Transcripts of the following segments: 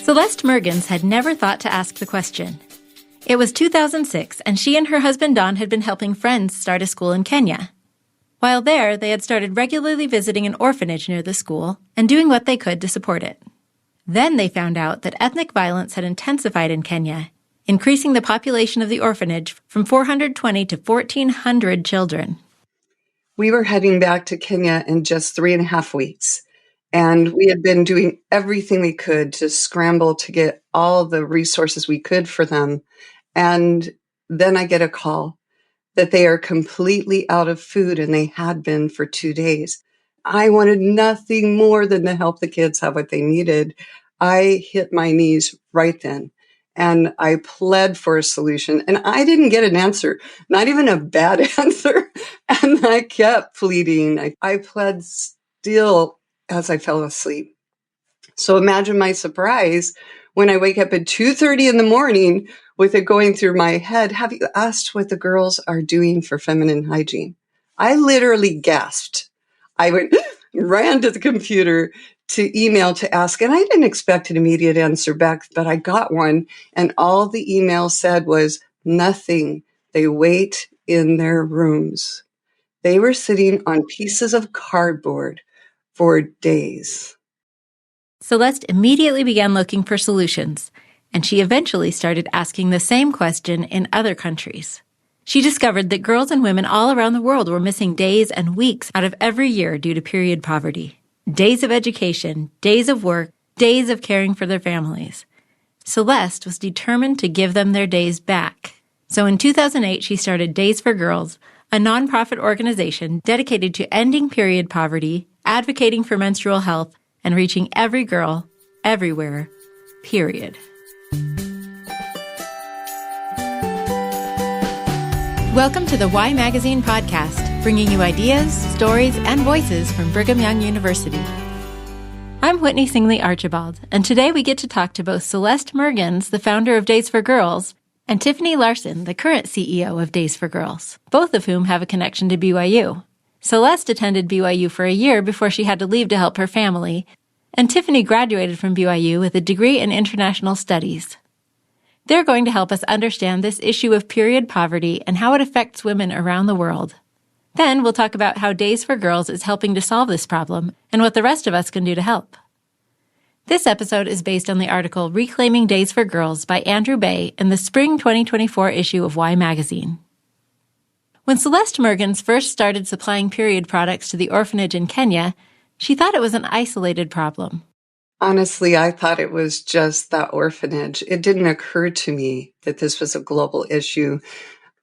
Celeste Mergens had never thought to ask the question. It was 2006, and she and her husband Don had been helping friends start a school in Kenya. While there, they had started regularly visiting an orphanage near the school and doing what they could to support it. Then they found out that ethnic violence had intensified in Kenya, increasing the population of the orphanage from 420 to 1,400 children. We were heading back to Kenya in just 3.5 weeks. And we had been doing everything we could to scramble to get all the resources we could for them. And then I get a call that they are completely out of food, and they had been for 2 days. I wanted nothing more than to help the kids have what they needed. I hit my knees right then, and I pled for a solution. And I didn't get an answer, not even a bad answer. And I kept pleading. I pled still as I fell asleep. So imagine my surprise when I wake up at 2:30 in the morning with it going through my head. Have you asked what the girls are doing for feminine hygiene? I literally gasped. I ran to the computer to email to ask, and I didn't expect an immediate answer back, but I got one. And all the email said was nothing. They wait in their rooms. They were sitting on pieces of cardboard for days. Celeste immediately began looking for solutions, and she eventually started asking the same question in other countries. She discovered that girls and women all around the world were missing days and weeks out of every year due to period poverty. Days of education, days of work, days of caring for their families. Celeste was determined to give them their days back. So in 2008, she started Days for Girls, a nonprofit organization dedicated to ending period poverty, advocating for menstrual health, and reaching every girl, everywhere, period. Welcome to the Why Magazine podcast, bringing you ideas, stories, and voices from Brigham Young University. I'm Whitney Singley Archibald, and today we get to talk to both Celeste Mergens, the founder of Days for Girls, and Tiffany Larson, the current CEO of Days for Girls, both of whom have a connection to BYU. Celeste attended BYU for a year before she had to leave to help her family, and Tiffany graduated from BYU with a degree in international studies. They're going to help us understand this issue of period poverty and how it affects women around the world. Then we'll talk about how Days for Girls is helping to solve this problem and what the rest of us can do to help. This episode is based on the article Reclaiming Days for Girls by Andrew Bay in the spring 2024 issue of Why Magazine. When Celeste Mergens first started supplying period products to the orphanage in Kenya, she thought it was an isolated problem. Honestly, I thought it was just that orphanage. It didn't occur to me that this was a global issue.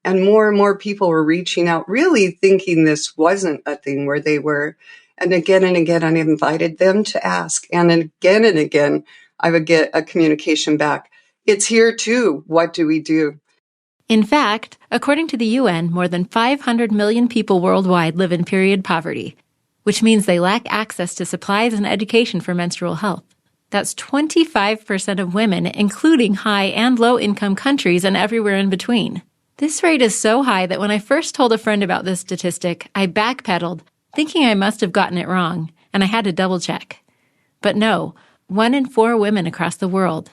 And more people were reaching out, really thinking this wasn't a thing where they were. And again, I invited them to ask. And again, I would get a communication back. It's here too. What do we do? In fact, according to the UN, more than 500 million people worldwide live in period poverty, which means they lack access to supplies and education for menstrual health. That's 25% of women, including high and low-income countries and everywhere in between. This rate is so high that when I first told a friend about this statistic, I backpedaled, thinking I must have gotten it wrong, and I had to double-check. But no, 1 in 4 women across the world,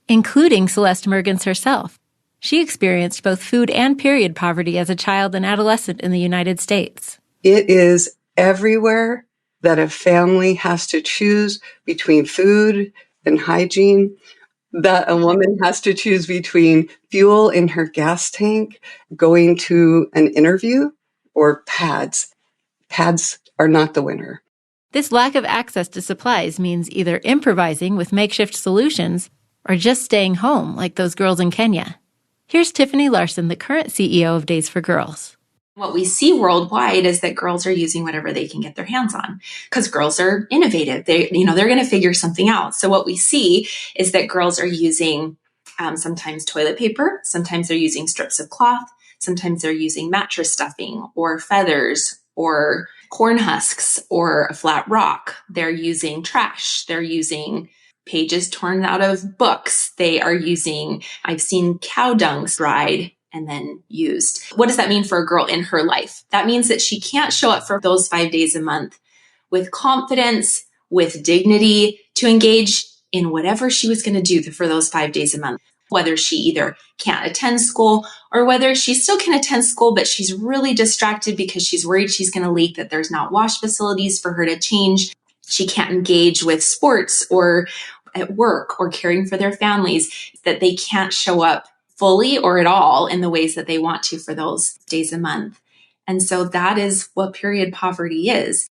including Celeste Mergens herself. She experienced both food and period poverty as a child and adolescent in the United States. It is everywhere that a family has to choose between food and hygiene, that a woman has to choose between fuel in her gas tank, going to an interview, or pads. Pads are not the winner. This lack of access to supplies means either improvising with makeshift solutions or just staying home like those girls in Kenya. Here's Tiffany Larson, the current CEO of Days for Girls. What we see worldwide is that girls are using whatever they can get their hands on because girls are innovative. They're going to figure something out. So what we see is that girls are using sometimes toilet paper. Sometimes they're using strips of cloth. Sometimes they're using mattress stuffing or feathers or corn husks or a flat rock. They're using trash. They're using pages torn out of books. They are using, I've seen cow dung dried and then used. What does that mean for a girl in her life? That means that she can't show up for those 5 days a month with confidence, with dignity, to engage in whatever she was going to do for those 5 days a month, whether she either can't attend school or whether she still can attend school, but she's really distracted because she's worried she's going to leak, that there's not wash facilities for her to change. She can't engage with sports or at work or caring for their families, that they can't show up fully or at all in the ways that they want to for those days a month. And so that is what period poverty is.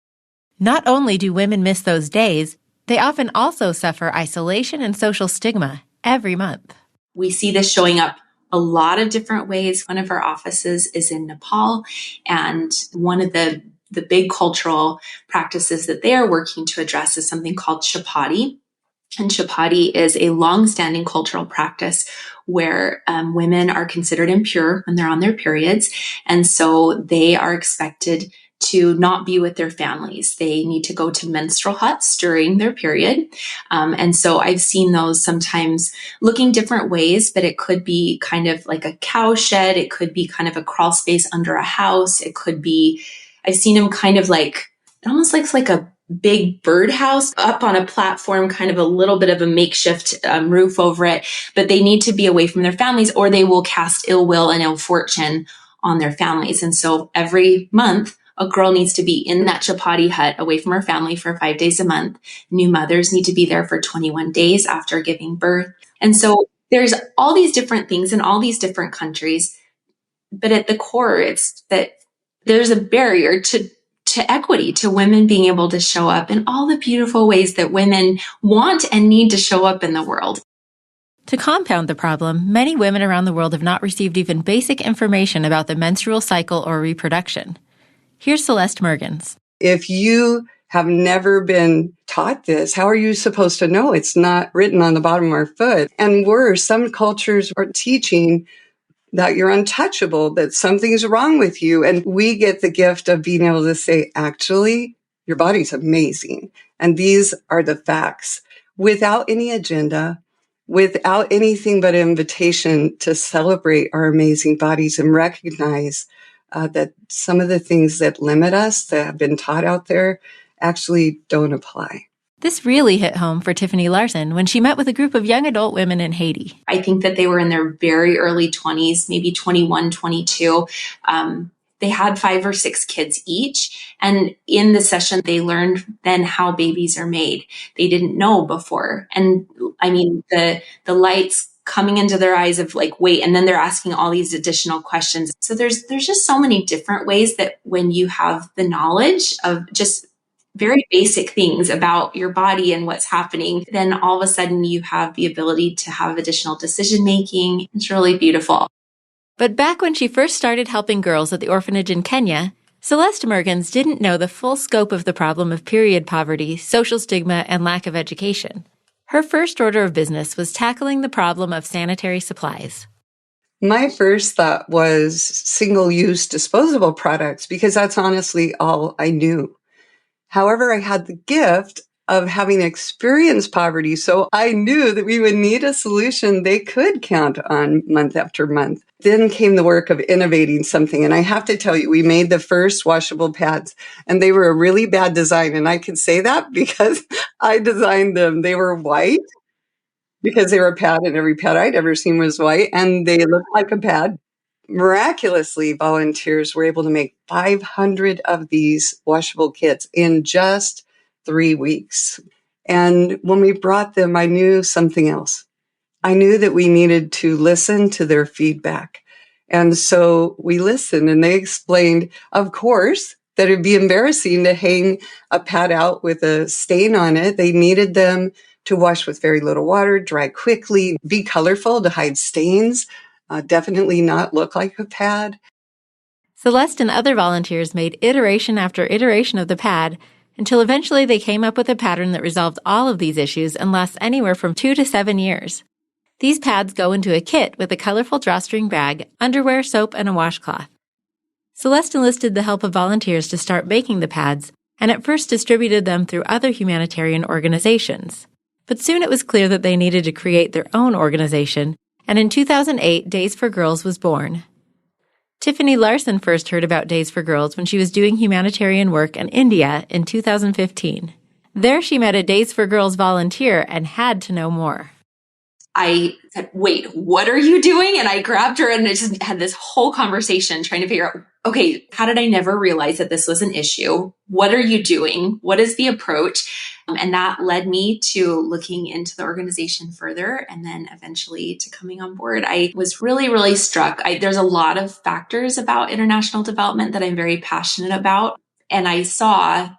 Not only do women miss those days, they often also suffer isolation and social stigma every month. We see this showing up a lot of different ways. One of our offices is in Nepal, and one of the big cultural practices that they are working to address is something called chapati. And chapati is a long-standing cultural practice where women are considered impure when they're on their periods. And so they are expected to not be with their families. They need to go to menstrual huts during their period. And so I've seen those sometimes looking different ways, but it could be kind of like a cow shed. It could be kind of a crawl space under a house. It could be, I've seen them kind of like, it almost looks like a big birdhouse up on a platform, kind of a little bit of a makeshift roof over it, but they need to be away from their families or they will cast ill will and ill fortune on their families. And so every month, a girl needs to be in that chapati hut away from her family for 5 days a month. New mothers need to be there for 21 days after giving birth. And so there's all these different things in all these different countries, but at the core, it's that there's a barrier to equity, to women being able to show up in all the beautiful ways that women want and need to show up in the world. To compound the problem, many women around the world have not received even basic information about the menstrual cycle or reproduction. Here's Celeste Mergens. If you have never been taught this, how are you supposed to know? It's not written on the bottom of our foot. And worse, some cultures are teaching that you're untouchable, that something's wrong with you. And we get the gift of being able to say, actually, your body's amazing. And these are the facts, without any agenda, without anything but an invitation to celebrate our amazing bodies and recognize that some of the things that limit us that have been taught out there actually don't apply. This really hit home for Tiffany Larson when she met with a group of young adult women in Haiti. I think that they were in their very early 20s, maybe 21, 22. They had 5 or 6 kids each. And in the session, they learned then how babies are made. They didn't know before. And I mean, the lights coming into their eyes of like, wait, and then they're asking all these additional questions. So there's just so many different ways that when you have the knowledge of just very basic things about your body and what's happening, then all of a sudden you have the ability to have additional decision making. It's really beautiful. But back when she first started helping girls at the orphanage in Kenya, Celeste Mergens didn't know the full scope of the problem of period poverty, social stigma, and lack of education. Her first order of business was tackling the problem of sanitary supplies. My first thought was single-use disposable products because that's honestly all I knew. However, I had the gift of having experienced poverty, so I knew that we would need a solution they could count on month after month. Then came the work of innovating something, and I have to tell you, we made the first washable pads, and they were a really bad design, and I can say that because I designed them. They were white because they were a pad, and every pad I'd ever seen was white, and they looked like a pad. Miraculously, volunteers were able to make 500 of these washable kits in just 3 weeks. And when we brought them, I knew something else. I knew that we needed to listen to their feedback. And so we listened, and they explained, of course, that it'd be embarrassing to hang a pad out with a stain on it. They needed them to wash with very little water, dry quickly, be colorful to hide stains. Definitely not look like a pad. Celeste and other volunteers made iteration after iteration of the pad until eventually they came up with a pattern that resolved all of these issues and lasts anywhere from 2 to 7 years. These pads go into a kit with a colorful drawstring bag, underwear, soap, and a washcloth. Celeste enlisted the help of volunteers to start making the pads, and at first distributed them through other humanitarian organizations. But soon it was clear that they needed to create their own organization, and in 2008, Days for Girls was born. Tiffany Larson first heard about Days for Girls when she was doing humanitarian work in India in 2015. There she met a Days for Girls volunteer and had to know more. I said, wait, what are you doing? And I grabbed her and I just had this whole conversation trying to figure out, okay, how did I never realize that this was an issue? What are you doing? What is the approach? And that led me to looking into the organization further and then eventually to coming on board. I was really, really struck. There's a lot of factors about international development that I'm very passionate about. And I saw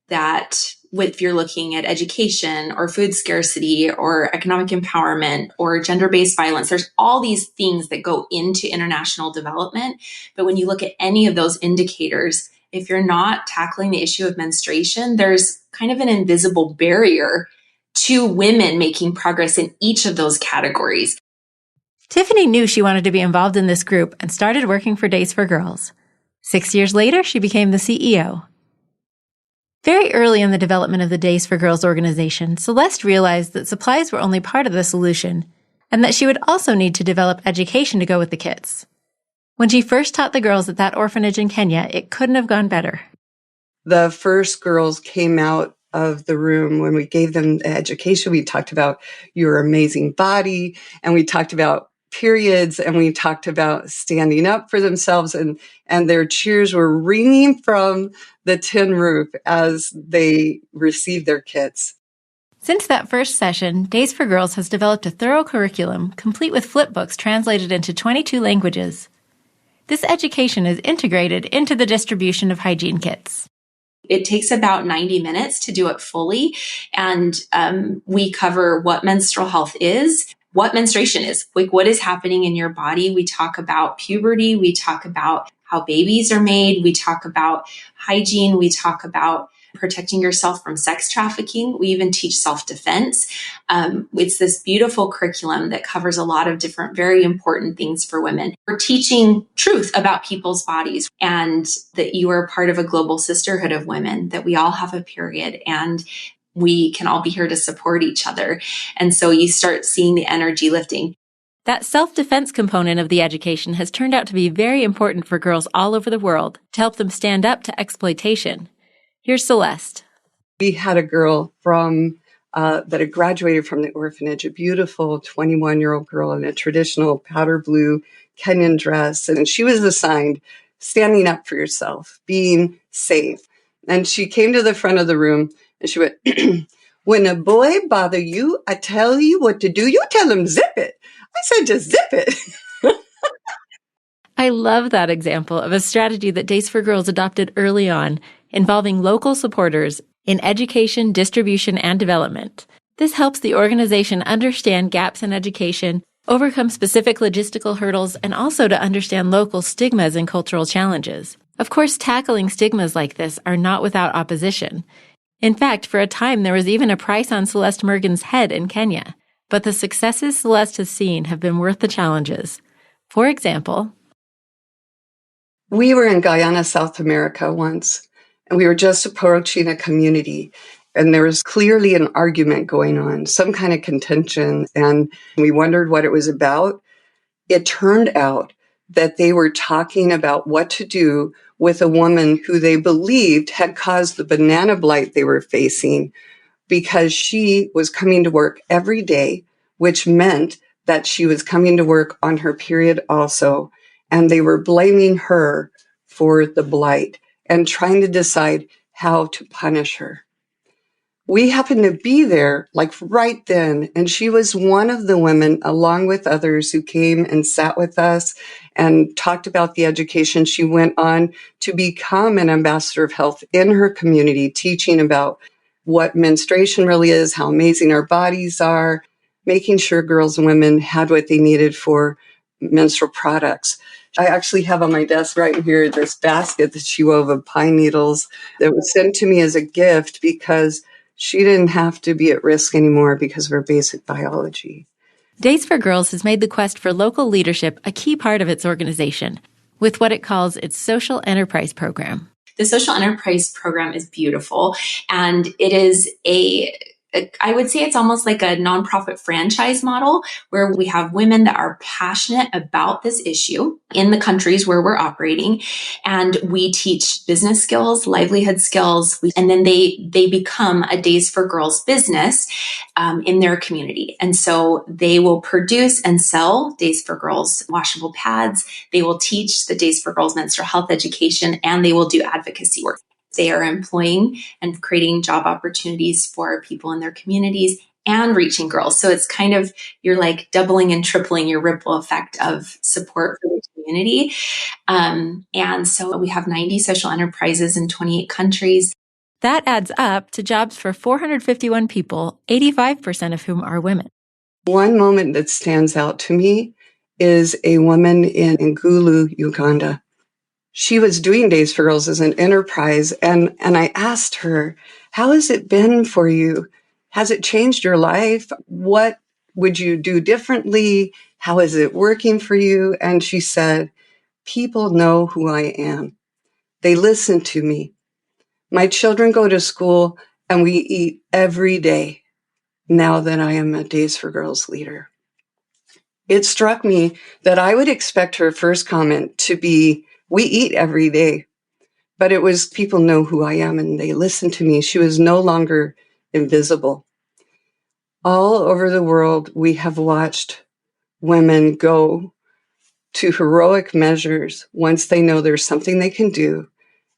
that if you're looking at education or food scarcity or economic empowerment or gender-based violence, there's all these things that go into international development. But when you look at any of those indicators, if you're not tackling the issue of menstruation, there's kind of an invisible barrier to women making progress in each of those categories. Tiffany knew she wanted to be involved in this group and started working for Days for Girls. 6 years later, she became the CEO. Very early in the development of the Days for Girls organization, Celeste realized that supplies were only part of the solution, and that she would also need to develop education to go with the kits. When she first taught the girls at that orphanage in Kenya, it couldn't have gone better. The first girls came out of the room when we gave them the education. We talked about your amazing body, and we talked about periods, and we talked about standing up for themselves, and their cheers were ringing from the tin roof as they received their kits. Since that first session, Days for Girls has developed a thorough curriculum, complete with flip books translated into 22 languages. This education is integrated into the distribution of hygiene kits. It takes about 90 minutes to do it fully, and we cover what menstrual health is, what menstruation is, like what is happening in your body. We talk about puberty. We talk about how babies are made. We talk about hygiene. We talk about protecting yourself from sex trafficking. We even teach self-defense. It's this beautiful curriculum that covers a lot of different, very important things for women. We're teaching truth about people's bodies and that you are part of a global sisterhood of women, that we all have a period and we can all be here to support each other. And so you start seeing the energy lifting. That self-defense component of the education has turned out to be very important for girls all over the world to help them stand up to exploitation. Here's Celeste. We had a girl from that had graduated from the orphanage, a beautiful 21-year-old girl in a traditional powder blue Kenyan dress. And she was assigned standing up for yourself, being safe. And she came to the front of the room and she went, when a boy bother you, I tell you what to do. You tell him zip it. I said, just zip it. I love that example of a strategy that Days for Girls adopted early on, involving local supporters in education, distribution, and development. This helps the organization understand gaps in education, overcome specific logistical hurdles, and also to understand local stigmas and cultural challenges. Of course, tackling stigmas like this are not without opposition. In fact, for a time, there was even a price on Celeste Mergens' head in Kenya. But the successes Celeste has seen have been worth the challenges. For example, we were in Guyana, South America once, and we were just approaching a community, and there was clearly an argument going on, some kind of contention, and we wondered what it was about. It turned out that they were talking about what to do with a woman who they believed had caused the banana blight they were facing because she was coming to work every day, which meant that she was coming to work on her period also. And they were blaming her for the blight and trying to decide how to punish her. We happened to be there like right then, and she was one of the women, along with others, who came and sat with us and talked about the education. She went on to become an ambassador of health in her community, teaching about what menstruation really is, how amazing our bodies are, making sure girls and women had what they needed for menstrual products. I actually have on my desk right here this basket that she wove of pine needles that was sent to me as a gift because she didn't have to be at risk anymore because of her basic biology. Days for Girls has made the quest for local leadership a key part of its organization, with what it calls its social enterprise program. The social enterprise program is beautiful, and it is a I would say it's almost like a nonprofit franchise model where we have women that are passionate about this issue in the countries where we're operating. And we teach business skills, livelihood skills, and then they become a Days for Girls business in their community. And so they will produce and sell Days for Girls washable pads. They will teach the Days for Girls menstrual health education, and they will do advocacy work. They are employing and creating job opportunities for people in their communities and reaching girls. So it's kind of, you're like doubling and tripling your ripple effect of support for the community. And so we have 90 social enterprises in 28 countries. That adds up to jobs for 451 people, 85% of whom are women. One moment that stands out to me is a woman in Ngulu, Uganda. She was doing Days for Girls as an enterprise, and I asked her, how has it been for you? Has it changed your life? What would you do differently? How is it working for you? And she said, people know who I am. They listen to me. My children go to school and we eat every day now that I am a Days for Girls leader. It struck me that I would expect her first comment to be, we eat every day, but it was people know who I am and they listen to me. She was no longer invisible. All over the world, we have watched women go to heroic measures once they know there's something they can do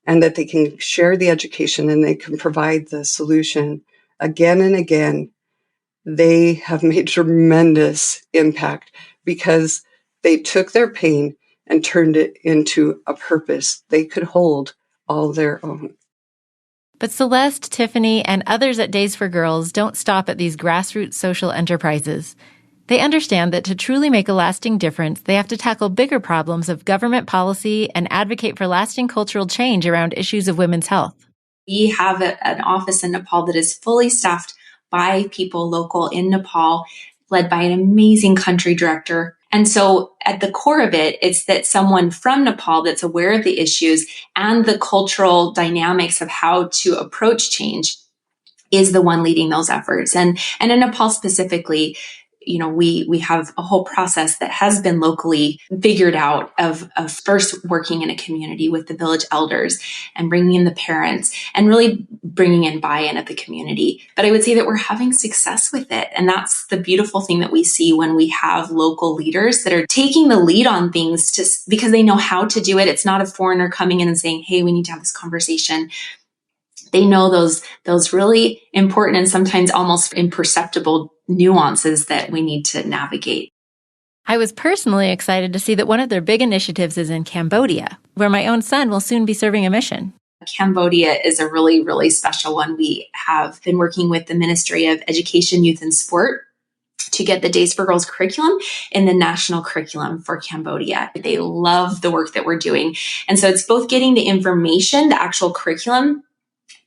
and that they can share the education and they can provide the solution again and again. They have made tremendous impact because they took their pain and turned it into a purpose they could hold all their own. But Celeste, Tiffany, and others at Days for Girls don't stop at these grassroots social enterprises. They understand that to truly make a lasting difference, they have to tackle bigger problems of government policy and advocate for lasting cultural change around issues of women's health. We have an office in Nepal that is fully staffed by people local in Nepal, led by an amazing country director. And so at the core of it, it's that someone from Nepal that's aware of the issues and the cultural dynamics of how to approach change is the one leading those efforts. And in Nepal specifically, you know, we have a whole process that has been locally figured out of first working in a community with the village elders and bringing in the parents and really bringing in buy-in of the community. But I would say that we're having success with it. And that's the beautiful thing that we see when we have local leaders that are taking the lead on things just because they know how to do it. It's not a foreigner coming in and saying, hey, we need to have this conversation. They know those really important and sometimes almost imperceptible nuances that we need to navigate. I was personally excited to see that one of their big initiatives is in Cambodia, where my own son will soon be serving a mission. Cambodia is a really, really special one. We have been working with the Ministry of Education, Youth and Sport to get the Days for Girls curriculum in the national curriculum for Cambodia. They love the work that we're doing. And so it's both getting the information, the actual curriculum,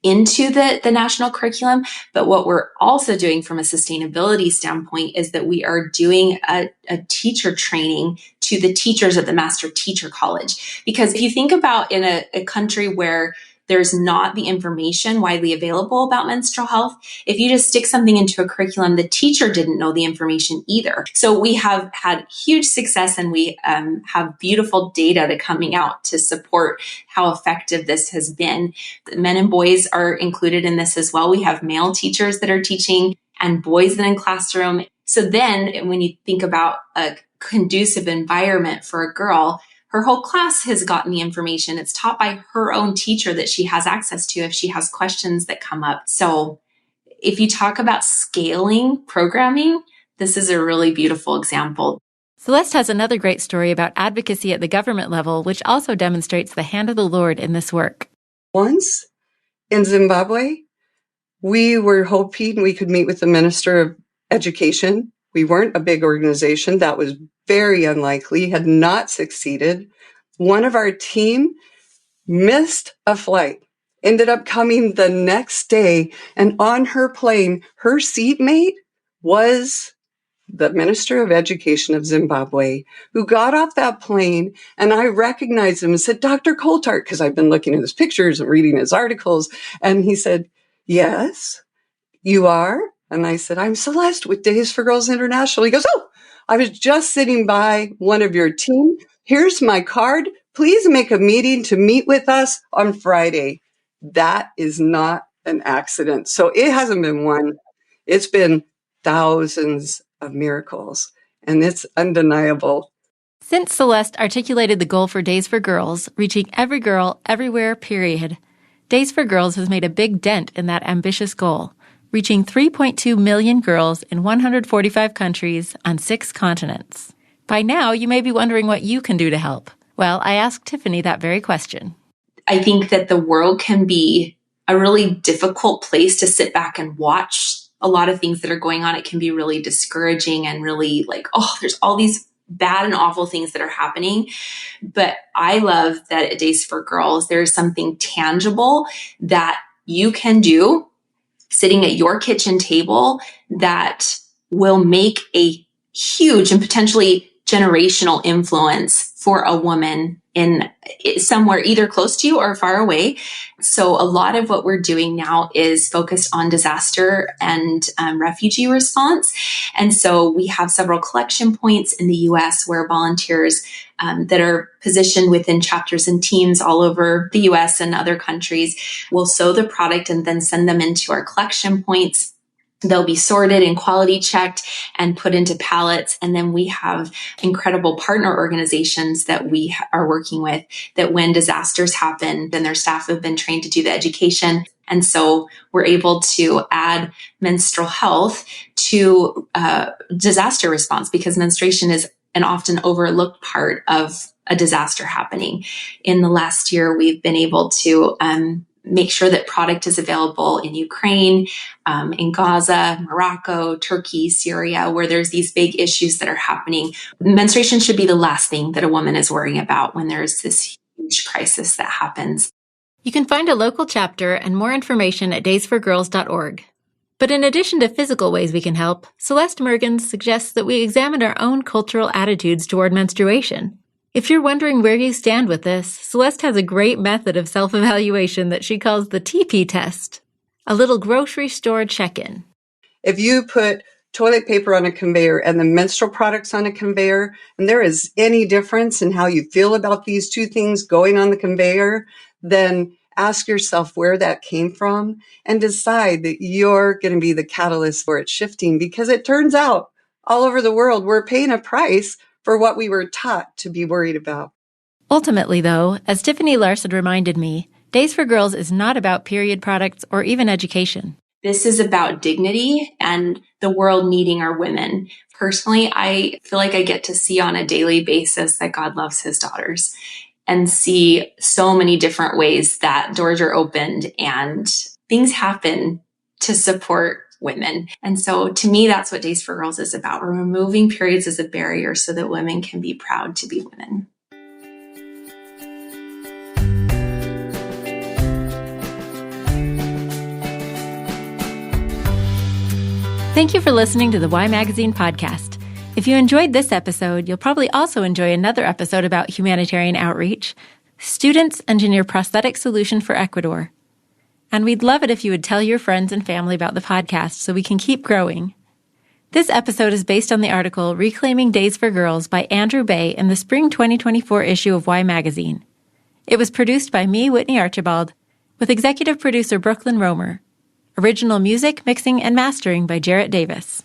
into the national curriculum. But what we're also doing from a sustainability standpoint is that we are doing a teacher training to the teachers at the Master Teacher College. Because if you think about in a country where there's not the information widely available about menstrual health, if you just stick something into a curriculum, the teacher didn't know the information either. So we have had huge success and we have beautiful data coming out to support how effective this has been. Men and boys are included in this as well. We have male teachers that are teaching and boys in the classroom. So then when you think about a conducive environment for a girl, her whole class has gotten the information. It's taught by her own teacher that she has access to if she has questions that come up. So if you talk about scaling programming, this is a really beautiful example. Celeste has another great story about advocacy at the government level, which also demonstrates the hand of the Lord in this work. Once in Zimbabwe, we were hoping we could meet with the Minister of Education. We weren't a big organization. That was very unlikely, had not succeeded. One of our team missed a flight, ended up coming the next day, and on her plane, her seatmate was the Minister of Education of Zimbabwe, who got off that plane, and I recognized him and said, Dr. Coulthart, because I've been looking at his pictures and reading his articles, and he said, yes, you are? And I said, I'm Celeste with Days for Girls International. He goes, oh, I was just sitting by one of your team. Here's my card. Please make a meeting to meet with us on Friday. That is not an accident. So it hasn't been one. It's been thousands of miracles, and it's undeniable. Since Celeste articulated the goal for Days for Girls, reaching every girl, everywhere, period, Days for Girls has made a big dent in that ambitious goal, reaching 3.2 million girls in 145 countries on 6 continents. By now, you may be wondering what you can do to help. Well, I asked Tiffany that very question. I think that the world can be a really difficult place to sit back and watch a lot of things that are going on. It can be really discouraging and really like, oh, there's all these bad and awful things that are happening. But I love that at Days for Girls, there's something tangible that you can do sitting at your kitchen table that will make a huge and potentially generational influence for a woman in somewhere either close to you or far away. So a lot of what we're doing now is focused on disaster and refugee response. And so we have several collection points in the US where volunteers that are positioned within chapters and teams all over the US and other countries will sew the product and then send them into our collection points. They'll be sorted and quality checked and put into pallets. And then we have incredible partner organizations that we are working with that when disasters happen, then their staff have been trained to do the education. And so we're able to add menstrual health to disaster response because menstruation is an often overlooked part of a disaster happening. In the last year, we've been able to make sure that product is available in Ukraine, in Gaza, Morocco, Turkey, Syria, where there's these big issues that are happening. Menstruation should be the last thing that a woman is worrying about when there's this huge crisis that happens. You can find a local chapter and more information at daysforgirls.org. But in addition to physical ways we can help, Celeste Mergens suggests that we examine our own cultural attitudes toward menstruation. If you're wondering where you stand with this, Celeste has a great method of self-evaluation that she calls the TP test, a little grocery store check-in. If you put toilet paper on a conveyor and the menstrual products on a conveyor, and there is any difference in how you feel about these two things going on the conveyor, then ask yourself where that came from and decide that you're going to be the catalyst for it shifting, because it turns out all over the world we're paying a price for what we were taught to be worried about. Ultimately, though, as Tiffany Larson reminded me, Days for Girls is not about period products or even education. This is about dignity and the world needing our women. Personally, I feel like I get to see on a daily basis that God loves his daughters and see so many different ways that doors are opened and things happen to support women. And so to me, that's what Days for Girls is about. We're removing periods as a barrier so that women can be proud to be women. Thank you for listening to the Y Magazine podcast. If you enjoyed this episode, you'll probably also enjoy another episode about humanitarian outreach. Students engineer prosthetic solution for Ecuador. And we'd love it if you would tell your friends and family about the podcast so we can keep growing. This episode is based on the article Reclaiming Days for Girls by Andrew Bay in the spring 2024 issue of Y Magazine. It was produced by me, Whitney Archibald, with executive producer Brooklyn Romer. Original music, mixing, and mastering by Jarrett Davis.